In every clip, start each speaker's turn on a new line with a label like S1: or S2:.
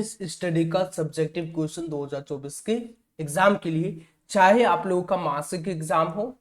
S1: Study का subjective question 2024 के exam के लिए, चाहे आप लोगों का मासिक एग्जाम हो,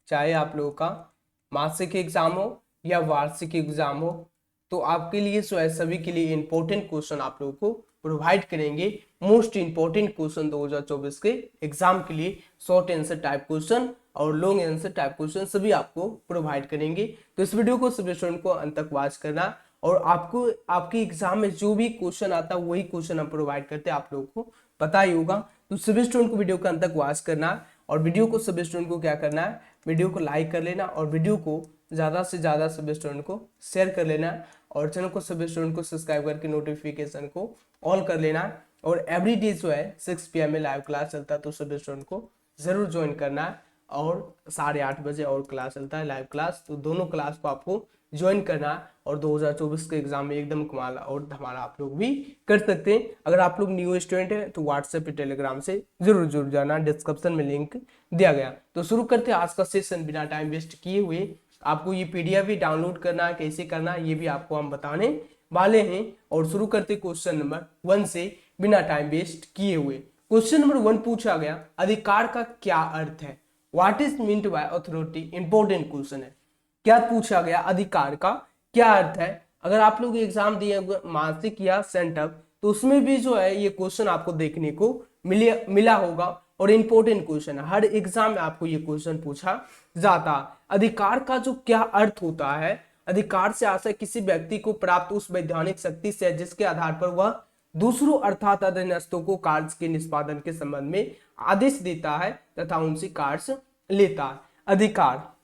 S1: चाहे आप लोगों का मासिक एग्जाम हो या वार्षिक एग्जाम हो, तो आपके लिए सभी के लिए इंपॉर्टेंट क्वेश्चन आप लोगों को प्रोवाइड करेंगे। मोस्ट इंपॉर्टेंट क्वेश्चन 2024 के एग्जाम के लिए शॉर्ट आंसर टाइप क्वेश्चन और लॉन्ग आंसर टाइप क्वेश्चन सभी आपको प्रोवाइड करेंगे। तो इस वीडियो को सभी स्टूडेंट को अंत तक वॉच करना और आपको आपके एग्जाम में जो भी क्वेश्चन आता है वही क्वेश्चन हम प्रोवाइड करते हैं, आप लोगों को पता ही होगा। तो सभी स्टूडेंट को वीडियो का अंत तक वॉच करना है और वीडियो को सभी स्टूडेंट को क्या करना है, वीडियो को लाइक कर लेना और वीडियो को ज़्यादा से ज़्यादा सभी स्टूडेंट को शेयर कर लेना है और चैनल को सभी स्टूडेंट को सब्सक्राइब करके नोटिफिकेशन को ऑल कर लेना है। और एवरीडे जो है 6 PM में लाइव क्लास चलता है, तो सभी स्टूडेंट को जरूर ज्वाइन करना है और 8:30 बजे और क्लास चलता है लाइव क्लास, तो दोनों क्लास को आपको ज्वाइन करना है और 2024 के एग्जाम में एकदम कमाल और धमाल आप लोग भी कर सकते हैं। अगर आप लोग न्यू स्टूडेंट हैं तो व्हाट्सएप पे टेलीग्राम से जरूर जुड़ जाना, डिस्क्रिप्शन में लिंक दिया गया। तो शुरू करते हैं आज का सेशन बिना टाइम वेस्ट किए हुए। आपको ये PDF भी डाउनलोड करना है, कैसे करना है ये भी आपको हम बताने वाले हैं। और शुरू करते क्वेश्चन नंबर 1 से बिना टाइम वेस्ट किए हुए। क्वेश्चन नंबर 1 पूछा गया, अधिकार का क्या अर्थ है? What is meant by authority? Important question है। क्या पूछा गया, अधिकार का क्या अर्थ है? अगर आप लोग एग्जाम दिए मासिक या सेंटअप, तो उसमें भी जो है ये क्वेश्चन आपको देखने को मिला होगा और इंपॉर्टेंट क्वेश्चन है। हर एग्जाम में आपको ये क्वेश्चन पूछा जाता है। अधिकार का जो क्या अर्थ होता है? अधिकार से आशय किसी व्यक्ति को प्राप्त उस वैधानिक शक्ति से जिसके आधार पर वह दूसरों अर्थात अधीनस्थों को कार्य के निष्पादन के संबंध में आदेश देता है तथा उनसे कार्य लेता है। अधिकार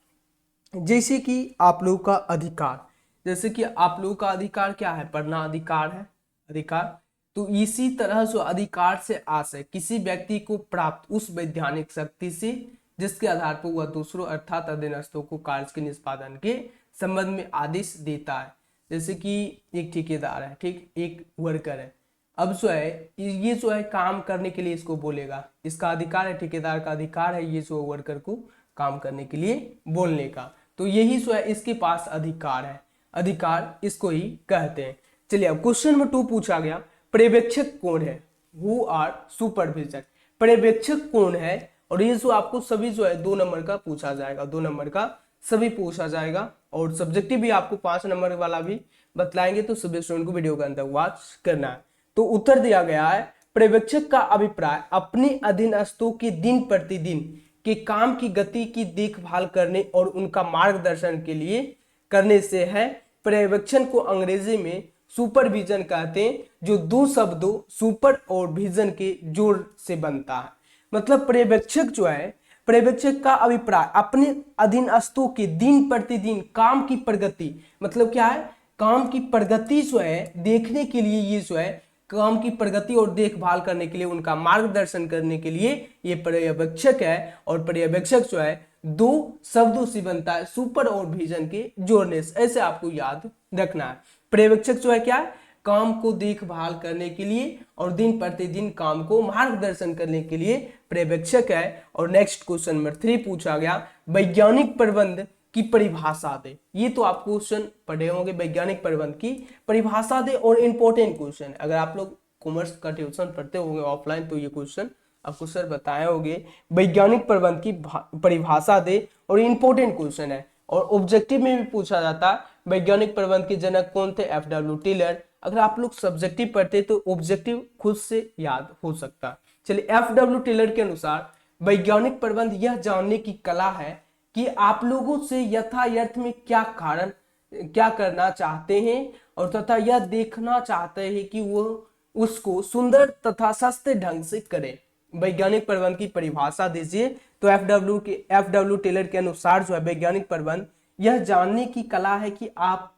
S1: जैसे कि आप लोगों का अधिकार, जैसे कि आप लोगों का अधिकार क्या है? पढ़ना अधिकार है, अधिकार। तो इसी तरह जो अधिकार से आशय किसी व्यक्ति को प्राप्त उस वैधानिक शक्ति से जिसके आधार पर वह दूसरों अर्थात अधीनस्थों को कार्य के निष्पादन के संबंध में आदेश देता है। जैसे कि एक ठेकेदार है, ठीक, एक वर्कर है। अब जो है ये जो है काम करने के लिए इसको बोलेगा, इसका अधिकार है, ठेकेदार का अधिकार है ये जो वर्कर को काम करने के लिए बोलने का। तो यही जो है इसके पास अधिकार है, अधिकार इसको ही कहते हैं। चलिए अब क्वेश्चन नंबर 2 पूछा गया, पर्यवेक्षक कौन है? Who are supervision? पर्यवेक्षक कौन है? और ये जो आपको सभी जो है 2 नंबर का पूछा जाएगा, 2 नंबर का सभी पूछा जाएगा और सब्जेक्टिव भी आपको 5 नंबर वाला भी बतलाएंगे, तो सभी स्टूडेंट को वीडियो के अंदर वॉच करना है। तो उत्तर दिया गया है, पर्यवेक्षक का अभिप्राय अपने अधीनस्थों के दिन प्रतिदिन के काम की गति की देखभाल करने और उनका मार्गदर्शन के लिए करने से है। पर्यवेक्षण को अंग्रेजी में सुपरविजन कहते हैं, जो 2 शब्दों सुपर और विजन के जोड़ से बनता है। मतलब पर्यवेक्षक जो है, पर्यवेक्षक का अभिप्राय अपने अधीनस्थों के दिन प्रतिदिन काम की प्रगति, मतलब क्या है, काम की प्रगति जो है देखने के लिए, ये जो है काम की प्रगति और देखभाल करने के लिए, उनका मार्गदर्शन करने के लिए ये पर्यवेक्षक है। और पर्यवेक्षक जो है 2 शब्दों से बनता है, सुपर और विजन के जोड़ने से, ऐसे आपको याद रखना है। पर्यवेक्षक जो है क्या है, काम को देखभाल करने के लिए और दिन प्रतिदिन काम को मार्गदर्शन करने के लिए पर्यवेक्षक है। और नेक्स्ट क्वेश्चन नंबर 3 पूछा गया, वैज्ञानिक प्रबंध की परिभाषा दे। ये तो आप क्वेश्चन पढ़े होंगे, वैज्ञानिक प्रबंध की परिभाषा दे। और इंपॉर्टेंट क्वेश्चन, अगर आप लोग कॉमर्स का ट्यूशन पढ़ते होंगे ऑफलाइन, तो ये क्वेश्चन आपको सर बताए होंगे, वैज्ञानिक प्रबंध की परिभाषा दे। और इंपॉर्टेंट क्वेश्चन है और ऑब्जेक्टिव में भी पूछा जाता है, वैज्ञानिक प्रबंध के जनक कौन थे? FW Taylor. अगर आप लोग सब्जेक्टिव पढ़ते तो ऑब्जेक्टिव खुद से याद हो सकता। चलिए, FW टेलर के अनुसार वैज्ञानिक प्रबंध यह जानने की कला है कि आप लोगों से यथार्थ में क्या करना चाहते हैं और तथा यह देखना चाहते हैं कि वो उसको सुंदर तथा सस्ते ढंग से करें। वैज्ञानिक प्रबंध की परिभाषा दीजिए। तो FW टेलर के अनुसार जो है वैज्ञानिक प्रबंध यह जानने की कला है कि आप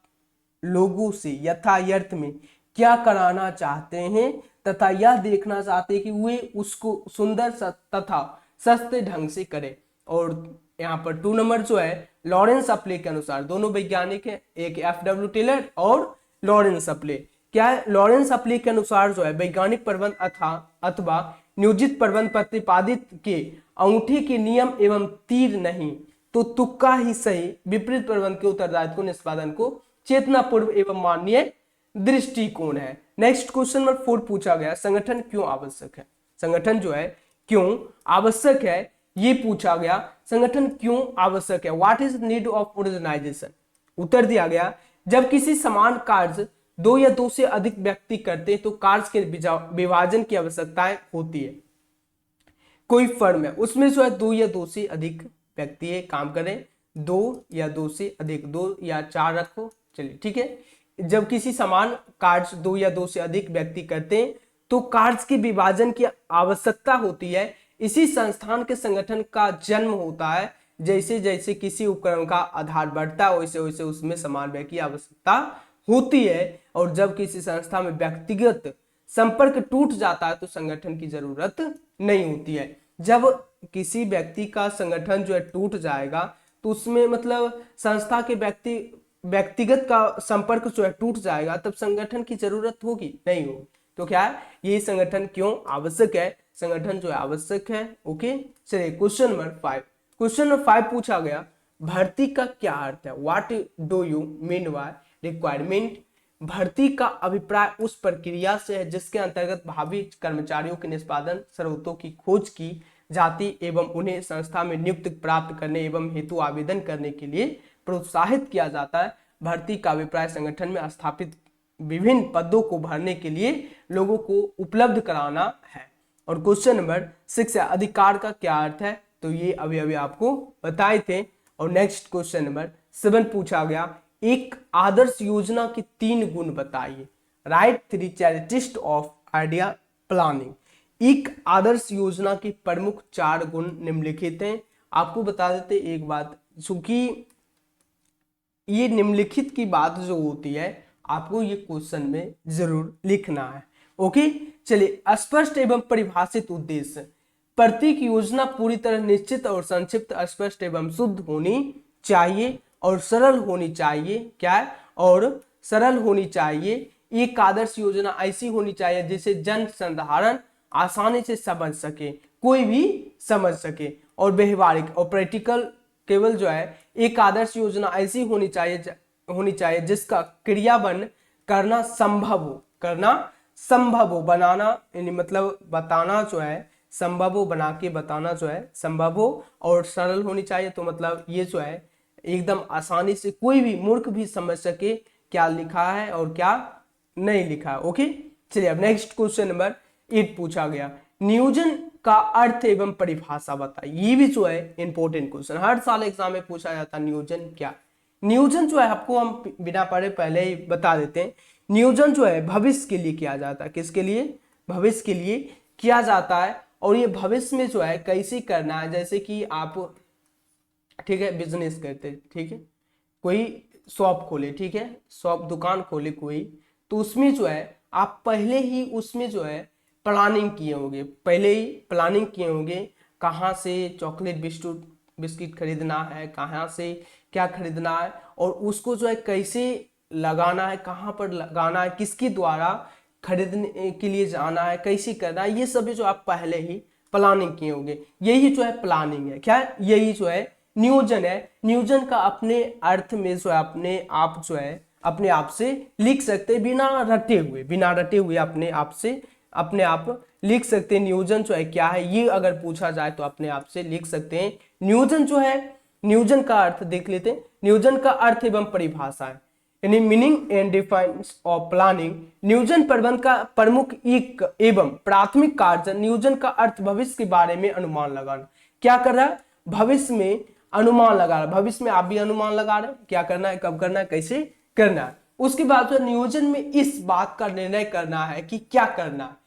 S1: लोगों से यथार्थ में क्या कराना चाहते हैं तथा यह देखना चाहते हैं कि वे उसको सुंदर तथा सस्ते ढंग से करें। और यहाँ पर 2 नंबर जो है लॉरेंस अपले के अनुसार, दोनों वैज्ञानिक है, एक FW टेलर और लॉरेंस अपले। क्या है? लॉरेंस अपले के अनुसार जो है वैज्ञानिक प्रबंध अथवा नियोजित प्रबंध प्रतिपादित के अंगूठे के नियम एवं तीर नहीं तो तुक्का ही सही, विपरीत प्रबंध के उत्तरदायित्व को निष्पादन को चेतनापूर्व एवं माननीय दृष्टिकोण है। नेक्स्ट क्वेश्चन नंबर 4 पूछा गया, संगठन क्यों आवश्यक है? संगठन जो है क्यों आवश्यक है, ये पूछा गया, संगठन क्यों आवश्यक है, what is need of organization. उत्तर दिया गया, जब किसी समान कार्य दो या दो से अधिक व्यक्ति करते हैं तो कार्य के विभाजन की आवश्यकताएं होती है। कोई फर्म है उसमें जो है दो या दो से अधिक व्यक्ति है काम करें, दो या दो से अधिक, दो या चार रखो, चलिए ठीक है। जब किसी समान कार्य दो या दो से अधिक व्यक्ति करते हैं तो कार्य के विभाजन की आवश्यकता होती है। इसी संस्थान के संगठन का जन्म होता है। जैसे जैसे किसी उपकरण का आधार बढ़ता है वैसे वैसे उसमें समन्वय की आवश्यकता होती है। और जब किसी संस्था में व्यक्तिगत संपर्क टूट जाता है तो संगठन की जरूरत नहीं होती है। जब किसी व्यक्ति का संगठन जो है टूट जाएगा तो उसमें मतलब संस्था के व्यक्तिगत का संपर्क जो है टूट जाएगा, तब संगठन की जरूरत होगी नहीं होगी। तो क्या है, ये संगठन क्यों आवश्यक है, संगठन जो है आवश्यक है। ओके, चलिए क्वेश्चन नंबर 5। क्वेश्चन नंबर 5 पूछा गया, भर्ती का क्या अर्थ है, what do you mean by requirement. भर्ती का अभिप्राय उस प्रक्रिया से है जिसके अंतर्गत भावी कर्मचारियों के निष्पादन स्रोतों की खोज की जाती एवं उन्हें संस्था में नियुक्ति प्राप्त करने एवं हेतु आवेदन करने के लिए प्रोत्साहित किया जाता है। भर्ती का अभिप्राय संगठन में स्थापित विभिन्न पदों को भरने के लिए लोगों को उपलब्ध कराना है। और क्वेश्चन नंबर 6 है, अधिकार का क्या अर्थ है, तो ये अभी अभी आपको बताए थे। और नेक्स्ट क्वेश्चन नंबर 7 पूछा गया, एक आदर्श योजना के 3 गुण बताइए, right 3 characteristics of idea planning. एक आदर्श योजना के प्रमुख 4 गुण निम्नलिखित हैं। आपको बता देते एक बात, चूंकि ये निम्नलिखित की बात जो होती है आपको ये क्वेश्चन में जरूर लिखना है। ओके, चलिए, स्पष्ट एवं परिभाषित उद्देश्य। प्रत्येक योजना पूरी तरह निश्चित और संक्षिप्त, स्पष्ट एवं शुद्ध होनी चाहिए और सरल होनी चाहिए। क्या है, और सरल होनी चाहिए। एक आदर्श योजना ऐसी होनी चाहिए जिसे जन साधारण आसानी से समझ सके, कोई भी समझ सके। और व्यवहारिक और प्रैक्टिकल, केवल जो है एक आदर्श योजना ऐसी होनी चाहिए जिसका क्रियान्वयन करना संभव हो, बनाना यानी मतलब बताना जो है संभव हो, बना के बताना जो है संभव हो। और सरल होनी चाहिए तो मतलब ये जो है एकदम आसानी से कोई भी मूर्ख भी समझ सके क्या लिखा है और क्या नहीं लिखा है। ओके, चलिए अब नेक्स्ट क्वेश्चन नंबर 8 पूछा गया, नियोजन का अर्थ एवं परिभाषा बताइए। ये भी जो है इंपॉर्टेंट क्वेश्चन, हर साल एग्जाम में पूछा जाता है नियोजन क्या। नियोजन जो है आपको हम बिना पढ़े पहले ही बता देते हैं। नियोजन जो है भविष्य के लिए किया जाता है। किसके लिए, भविष्य के लिए किया जाता है। और ये भविष्य में जो है कैसे करना है, जैसे कि आप ठीक है बिजनेस करते, ठीक है कोई शॉप खोले, ठीक है शॉप दुकान खोले कोई, तो उसमें जो है आप पहले ही उसमें जो है प्लानिंग किए होंगे, पहले ही प्लानिंग किए होंगे कहाँ से चॉकलेट बिस्किट खरीदना है, कहाँ से क्या खरीदना है, और उसको जो है कैसे लगाना है, कहाँ पर लगाना है, किसके द्वारा खरीदने के लिए जाना है, कैसे करना है, ये सभी जो आप पहले ही प्लानिंग किए होंगे। यही जो है प्लानिंग है। क्या है, यही जो है नियोजन है। नियोजन का अपने अर्थ में जो है अपने आप जो है अपने आप से लिख सकते बिना रटे हुए अपने आप लिख सकते हैं। नियोजन जो है क्या है, ये अगर पूछा जाए तो अपने आप से लिख सकते हैं। नियोजन जो है, नियोजन का अर्थ देख लेते हैं। नियोजन का अर्थ एवं परिभाषा है, यानी meaning and defines of planning. नियोजन प्रबंध का प्रमुख एक एवं प्राथमिक कार्य। नियोजन का अर्थ भविष्य के बारे में अनुमान लगाना। क्या कर रहा है, भविष्य में अनुमान लगा रहा है। भविष्य में आप भी अनुमान लगा रहे हैं क्या करना है, कब करना है, कैसे करना है। उसके बाद जो नियोजन में इस बात का निर्णय करना है कि क्या करना है।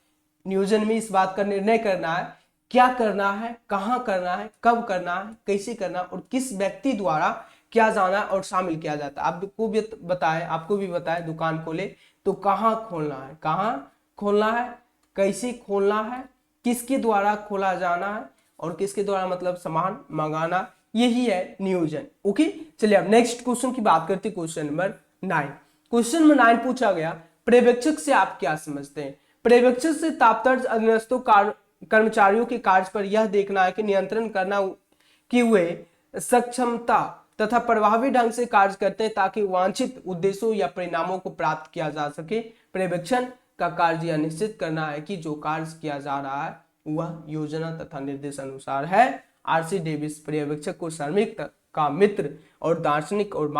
S1: नियोजन में इस बात का निर्णय करना है क्या करना है, कहाँ करना है, कब करना है, कैसे करना है, और किस व्यक्ति द्वारा क्या जाना और शामिल किया जाता है। आपको भी बताए दुकान खोले तो कहाँ खोलना है, कैसे खोलना है, किसके द्वारा खोला जाना है, और किसके द्वारा मतलब सामान मंगाना, यही है नियोजन। ओके, चलिए अब नेक्स्ट क्वेश्चन की बात करते हैं। Question number 9। क्वेश्चन नंबर 9 पूछा गया, पर्यवेक्षक से आप क्या समझते हैं। पर्यवेक्षक से तात्पर्य अधीनस्थों कर्मचारियों के कार्य पर यह देखना है कि नियंत्रण करना कि वे सक्षमता तथा प्रभावी ढंग से कार्य करते हैं ताकि वांछित उद्देश्यों या परिणामों को प्राप्त किया जा सके। पर्यवेक्षण का कार्य यह निश्चित करना है कि जो कार्य किया जा रहा है वह योजना तथा निर्देश अनुसार है। आरसी डेविस पर्यवेक्षक को श्रमिक का मित्र और दार्शनिक और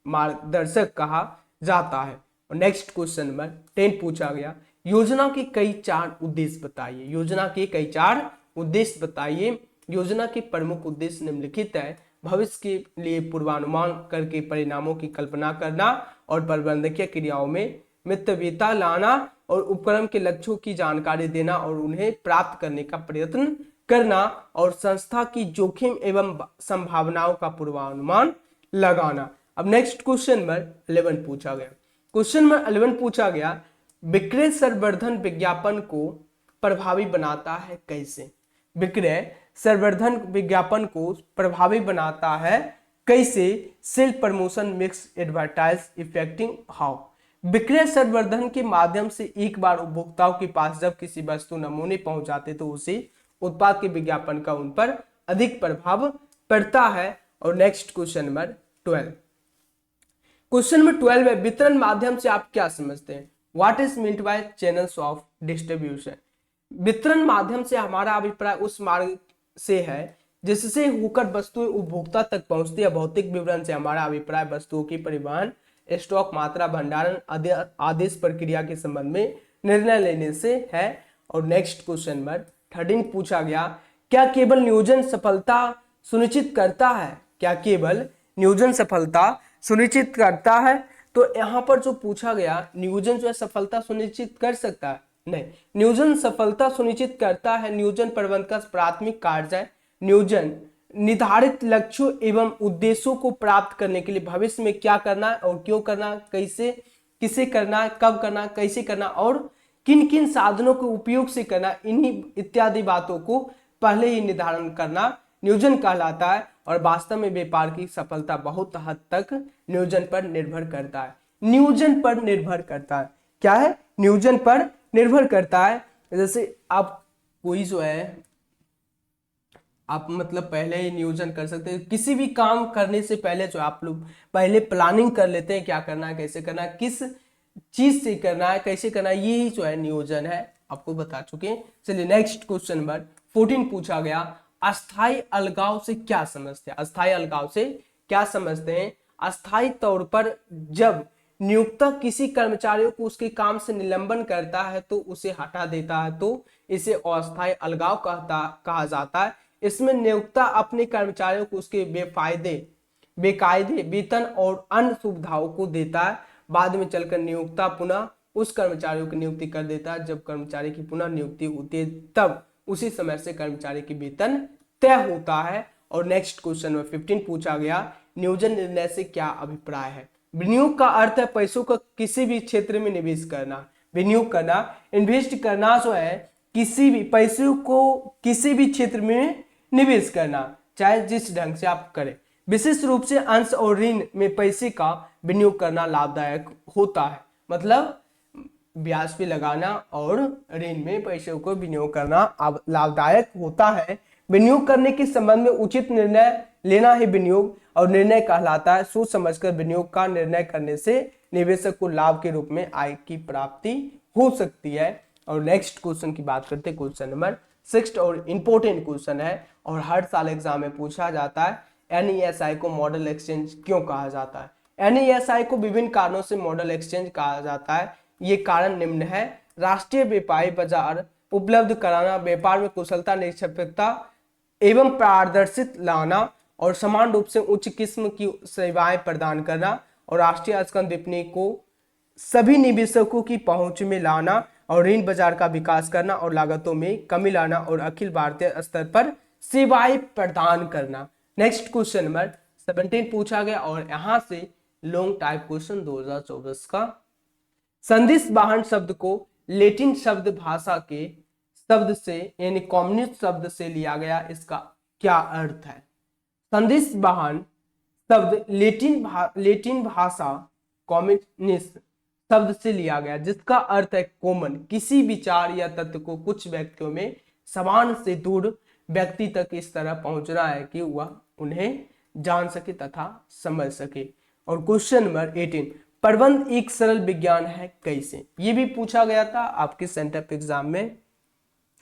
S1: मार्गदर्शक कहा जाता है। और नेक्स्ट क्वेश्चन नंबर 10 पूछा गया, योजना के कई 4 उद्देश्य बताइए। योजना के कई 4 उद्देश्य बताइए। योजना के प्रमुख उद्देश्य निम्नलिखित है। भविष्य के लिए पूर्वानुमान करके परिणामों की कल्पना करना और प्रबंधकीय क्रियाओं में मितव्ययिता लाना और उपक्रम के लक्ष्यों की जानकारी देना और उन्हें प्राप्त करने का प्रयत्न करना और संस्था की जोखिम एवं संभावनाओं का पूर्वानुमान लगाना। अब नेक्स्ट क्वेश्चन नंबर 11 पूछा गया। क्वेश्चन नंबर 11 पूछा गया, विक्रय संवर्धन विज्ञापन को प्रभावी बनाता है कैसे। विक्रय संवर्धन विज्ञापन को प्रभावी बनाता है कैसे। Self promotion mix advertise effecting how. विक्रय संवर्धन के माध्यम से एक बार उपभोक्ताओं के पास जब किसी वस्तु नमूने पहुंच जाते तो उसे उत्पाद के विज्ञापन का उन पर अधिक प्रभाव पड़ता है। और next question number 12। Question number 12 है, वितरण माध्यम से आप क्या समझते हैं। What is meant by channels of distribution. वितरण माध्यम से हमारा अभिप्राय उस मार्ग से है जिससे होकर वस्तुएं उपभोक्ता तक पहुंचती है। भौतिक विवरण से हमारा अभिप्राय वस्तुओं की परिवहन, स्टॉक, मात्रा, भंडारण, आदेश प्रक्रिया के संबंध में निर्णय लेने से है। और नेक्स्ट क्वेश्चन नंबर 13 पूछा गया, क्या केवल नियोजन सफलता सुनिश्चित करता है। क्या केवल नियोजन सफलता सुनिश्चित करता है। तो यहाँ पर जो पूछा गया, नियोजन जो है सफलता सुनिश्चित कर सकता है, नहीं। नियोजन सफलता सुनिश्चित करता है। नियोजन प्रबंधन का प्राथमिक कार्य है। नियोजन निर्धारित लक्ष्यों एवं उद्देश्यों को प्राप्त करने के लिए भविष्य में क्या करना है और क्यों करना है, कैसे किसे करना है, कब करना है, कैसे करना और किन किन साधनों के उपयोग से करना, इन्हीं इत्यादि बातों को पहले ही निर्धारण करना नियोजन कहलाता है। और वास्तव में व्यापार की सफलता बहुत हद तक नियोजन पर निर्भर करता है। नियोजन पर निर्भर करता है। क्या है, नियोजन पर निर्भर करता है। जैसे आप कोई जो है आप मतलब पहले ही नियोजन कर सकते हैं। किसी भी काम करने से पहले जो आप लोग पहले प्लानिंग कर लेते हैं, क्या करना है, कैसे करना है, किस चीज से करना है, कैसे करना है, यही जो है नियोजन है, आपको बता चुके हैं। चलिए नेक्स्ट क्वेश्चन नंबर 14 पूछा गया, अस्थाई अलगाव से क्या समझते हैं। अस्थाई अलगाव से क्या समझते हैं। अस्थाई तौर पर जब नियोक्ता किसी कर्मचारियों को उसके काम से निलंबन करता है तो उसे हटा देता है तो इसे अस्थाई अलगाव कहा जाता है। इसमें नियोक्ता अपने कर्मचारियों को उसके बेकायदे वेतन और अन्य सुविधाओं को देता है। बाद में चलकर नियोक्ता पुनः उस कर्मचारियों की नियुक्ति कर देता है। जब कर्मचारी की पुनः नियुक्ति होती है तब उसी समय से कर्मचारी की वेतन तय होता है। और नेक्स्ट क्वेश्चन में 15 पूछा गया, नियोजन निर्णय से क्या अभिप्राय है। विनियोग का अर्थ है पैसों का किसी भी क्षेत्र में निवेश करना। विनियोग करना, इन्वेस्ट करना जो है किसी भी पैसों को किसी भी क्षेत्र में निवेश करना, चाहे जिस ढंग से आप करें। विशेष रूप से अंश और ऋण में पैसे का विनियोग करना लाभदायक होता है। मतलब ब्याज पे लगाना और ऋण में पैसों को विनियोग करना लाभदायक होता है। विनियोग करने के संबंध में उचित निर्णय लेना ही विनियोग और निर्णय कहलाता है। सोच समझकर विनियोग का निर्णय करने से निवेशक को लाभ के रूप में आय की प्राप्ति हो सकती है। और नेक्स्ट क्वेश्चन की बात करते हैं, क्वेश्चन नंबर 6 और इंपॉर्टेंट क्वेश्चन है और हर साल एग्जाम में पूछा जाता है। एनईएसआई को मॉडल एक्सचेंज क्यों कहा जाता है। एनईएसआई को विभिन्न कारणों से मॉडल एक्सचेंज कहा जाता है। ये कारण निम्न है, राष्ट्रीय व्यापारी बाजार उपलब्ध कराना, व्यापार में कुशलता, निष्पक्षता एवं पारदर्शिता लाना और समान रूप से उच्च किस्म की सेवाएं प्रदान करना और राष्ट्रीय अस्कंद विपणि को सभी निवेशकों की पहुंच में लाना और ऋण बाजार का विकास करना और लागतों में कमी लाना और अखिल भारतीय स्तर पर सेवाएं प्रदान करना। नेक्स्ट क्वेश्चन नंबर 17 पूछा गया और यहां से लॉन्ग टाइप क्वेश्चन 2024 का, संदेश वाहन शब्द को लैटिन शब्द भाषा के शब्द से यानी कम्युनिस्ट शब्द से लिया गया, इसका क्या अर्थ है। संदेश वाहन शब्द लैटिन भाषा कम्युनिस्ट शब्द से लिया गया जिसका अर्थ है कॉमन, किसी विचार या तत्व को कुछ व्यक्तियों में समान से दूर व्यक्ति तक इस तरह पहुंचना है कि वह उन्हें जान सके तथा समझ सके। और क्वेश्चन नंबर 18, प्रबंध एक सरल विज्ञान है कैसे, ये भी पूछा गया था आपके सेंटअप एग्जाम में।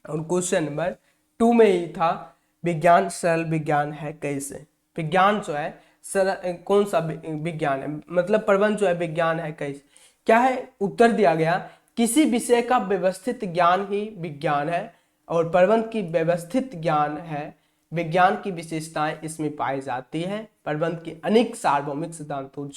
S1: और क्वेश्चन नंबर 2 में ही था विज्ञान सरल विज्ञान है कैसे। विज्ञान जो है सरल कौन सा विज्ञान है, मतलब प्रबंध जो है विज्ञान है कैसे, क्या है उत्तर दिया गया किसी विषय का व्यवस्थित ज्ञान ही विज्ञान है और प्रबंध की व्यवस्थित ज्ञान है। विज्ञान की विशेषताएं इसमें पाई जाती है। प्रबंध के अनेक सार्वभौमिक सिद्धांतों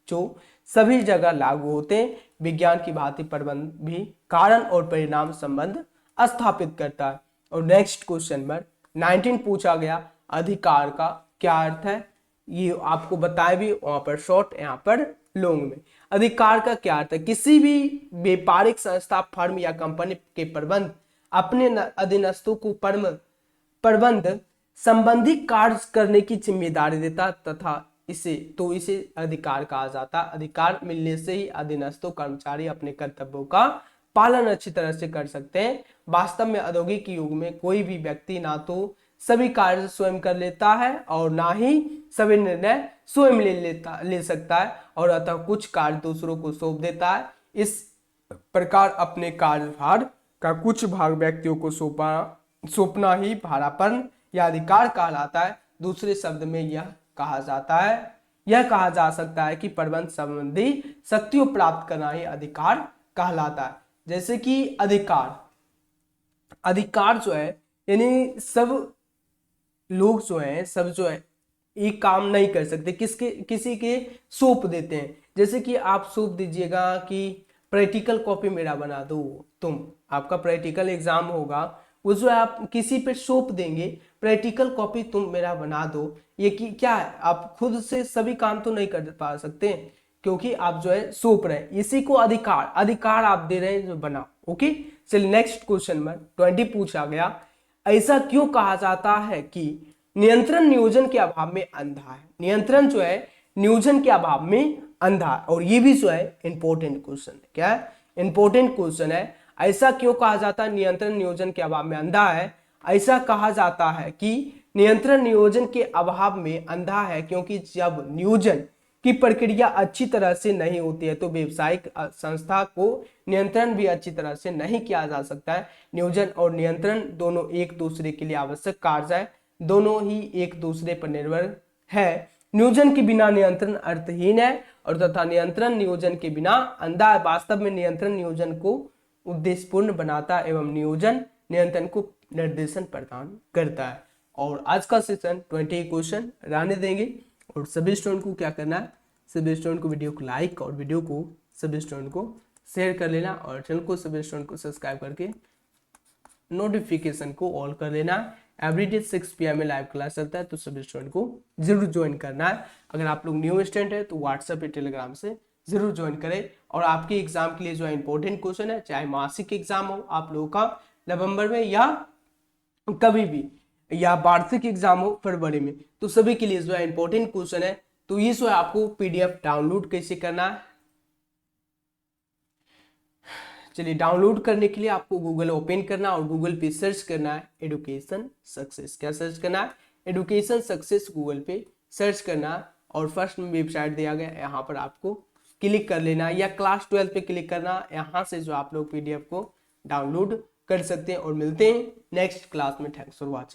S1: जो सभी जगह लागू होते हैं। विज्ञान की भांति प्रबंध भी कारण और परिणाम संबंध स्थापित करता है। और नेक्स्ट क्वेश्चन नंबर 19 पूछा गया अधिकार का क्या अर्थ है, ये आपको बताया भी वहां पर शॉर्ट यहाँ पर लॉन्ग में। अधिकार का क्या अर्थ है, किसी भी व्यापारिक संस्था फर्म या कंपनी के प्रबंध अपने अधीनस्थों को प्रबंध संबंधी कार्य करने की जिम्मेदारी देता तथा इसे अधिकार कहा जाता। अधिकार मिलने से ही अधीनस्थों कर्मचारी अपने कर्तव्यों का पालन अच्छी तरह से कर सकते हैं। वास्तव में औद्योगिक युग में कोई भी व्यक्ति ना तो सभी कार्य स्वयं कर लेता है और ना ही सभी निर्णय स्वयं ले सकता है और अतः कुछ कार्य दूसरों को सौंप देता है। इस प्रकार अपने कार्यभार का कुछ भाग व्यक्तियों को सौंपना ही भारापन या अधिकार कहलाता है। दूसरे शब्द में यह कहा जा सकता है कि प्रबंध संबंधी शक्तियों प्राप्त करना ही अधिकार कहलाता है। जैसे कि अधिकार जो है यानी सब लोग जो है एक काम नहीं कर सकते, किसी के सौंप देते हैं। जैसे कि आप सौंप दीजिएगा कि प्रैक्टिकल कॉपी मेरा बना दो, तुम आपका प्रैक्टिकल एग्जाम होगा वो जो है आप किसी पे सौंप देंगे प्रैक्टिकल कॉपी तुम मेरा बना दो। ये कि क्या है, आप खुद से सभी काम तो नहीं कर पा सकते क्योंकि आप जो है सौंप रहे हैं, इसी को अधिकार आप दे रहे हैं जो बनाओ। ओके, चलिए नेक्स्ट क्वेश्चन नंबर 20 पूछा गया ऐसा क्यों कहा जाता है कि नियंत्रण नियोजन के अभाव में अंधा है। नियंत्रण जो है नियोजन के अभाव में अंधा है। और ये भी जो है इंपॉर्टेंट क्वेश्चन है। क्या है, इंपॉर्टेंट क्वेश्चन है। ऐसा क्यों कहा जाता है नियंत्रण नियोजन के अभाव में अंधा है। ऐसा कहा जाता है कि नियंत्रण नियोजन के अभाव में अंधा है क्योंकि जब नियोजन की प्रक्रिया अच्छी तरह से नहीं होती है तो व्यवसायिक संस्था को नियंत्रण भी अच्छी तरह से नहीं किया जा सकता है। नियोजन और नियंत्रण दोनों एक दूसरे के लिए आवश्यक कार्य है, दोनों ही एक दूसरे पर निर्भर है। नियोजन के बिना नियंत्रण अर्थहीन है और तथा नियंत्रण नियोजन के बिना अंधा है। वास्तव में नियंत्रण नियोजन को उद्देश्यपूर्ण बनाता एवं नियोजन नियंत्रण को निर्देशन प्रदान करता है। और आज का सेशन 20 क्वेश्चन रहने देंगे और सभी स्टूडेंट को क्या करना है, सभी स्टूडेंट को वीडियो को लाइक और वीडियो को सभी स्टूडेंट को शेयर कर लेना और चैनल को सभी स्टूडेंट को सब्सक्राइब करके नोटिफिकेशन को ऑल कर लेना। एवरीडे 6 PM में लाइव क्लास चलता है तो सभी स्टूडेंट को जरूर ज्वाइन करना है। अगर आप लोग न्यू स्टूडेंट है तो व्हाट्सएप या टेलीग्राम से जरूर ज्वाइन करें। और आपके एग्जाम के लिए जो है इंपॉर्टेंट क्वेश्चन है, चाहे मासिक एग्जाम हो आप लोगों का नवंबर में या कभी भी, या वार्षिक एग्जाम हो फरवरी में, तो सभी के लिए जो है इंपॉर्टेंट क्वेश्चन है। तो ये जो है आपको PDF डाउनलोड कैसे करना है, चलिए डाउनलोड करने के लिए आपको गूगल ओपन करना और गूगल पे सर्च करना है एडुकेशन सक्सेस। क्या सर्च करना है, एडुकेशन सक्सेस गूगल पे सर्च करना है और फर्स्ट में वेबसाइट दिया गया यहाँ पर आपको क्लिक कर लेना है या क्लास 12 पे क्लिक करना। यहाँ से जो आप लोग PDF को डाउनलोड कर सकते हैं और मिलते हैं नेक्स्ट क्लास में। Thanks for watching.